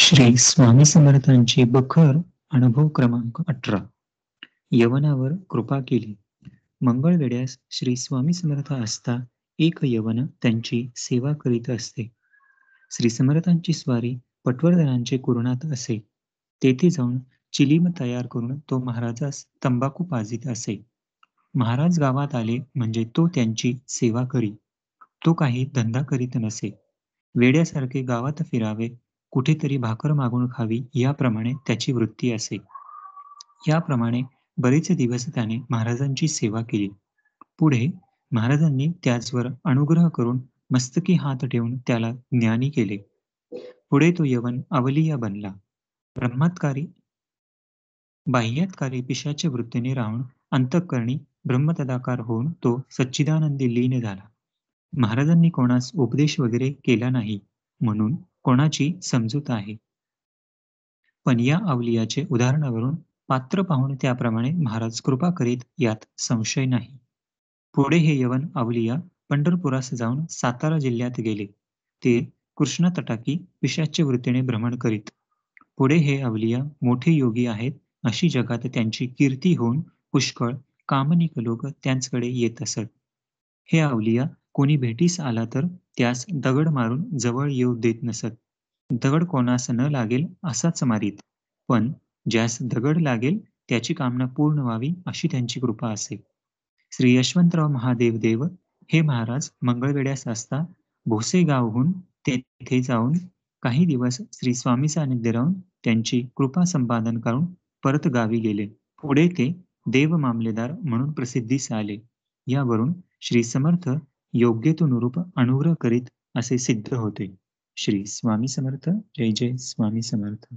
श्री स्वामी समर्थांची बखर अनुभव क्रमांक 18. यवनावर कृपा केली. मंगळवेढ्यास श्री स्वामी समर्थ असता एक यवन त्यांची सेवा करीत असते. श्री समर्थांची स्वारी पटवर्धनांचे कुरणात असे. तेथे जाऊन चिलीम तयार करून तो महाराजास तंबाखू पाजित असे. महाराज गावात आले म्हणजे तो त्यांची सेवा करी. तो काही धंदा करीत नसे. वेड्यासारखे गावात फिरावे, कुठेतरी भाकर मागून खावी याप्रमाणे त्याची वृत्ती असे. याप्रमाणे बरेच दिवस त्याने महाराजांची सेवा केली. पुढे महाराजांनी त्याचवर अनुग्रह करून मस्तकी हात ठेवून त्याला ज्ञानी केले. पुढे तो यवन अवलिया बनला. ब्रह्मात्कारी बाह्यात्कारी पिशाच्या वृत्तीने राहून अंतःकरणी ब्रह्मतदाकार होऊन तो सच्चिदानंदी लीन झाला. महाराजांनी कोणास उपदेश वगैरे केला नाही म्हणून कोणाची समजूत आहे. पण या अवलियाचे उदाहरणावरून पात्र पाहून त्याप्रमाणे महाराज कृपा करीत यात संशय नाही. पुढे हे यवन अवलिया पंढरपुरास जाऊन सातारा जिल्ह्यात गेले. ते कृष्ण तटाकी पिशाच्य वृत्तीने भ्रमण करीत. पुढे हे अवलिया मोठे योगी आहेत अशी जगात त्यांची कीर्ती होऊन पुष्कळ कामनिक लोक त्यांच्याकडे येत असत. हे अवलिया कोणी भेटीस आला तर त्यास दगड मारून जवळ येऊ देत नसत. दगड कोणास न लागेल असाच मारीत, पण ज्यास दगड लागेल त्याची कामना पूर्ण व्हावी अशी त्यांची कृपा असे. श्री यशवंतराव महादेव देव हे महाराज मंगळवेढ्यास असता भोसे गावहून तेथे जाऊन काही दिवस श्री स्वामी सानिध्य राहून त्यांची कृपा संपादन करून परत गावी गेले. पुढे ते देव मामलेदार म्हणून प्रसिद्धीस आले. यावरून श्री समर्थ योग्यतेनुरूप अनुग्रह करीत असे सिद्ध होते. श्री स्वामी समर्थ. जय जय स्वामी समर्थ.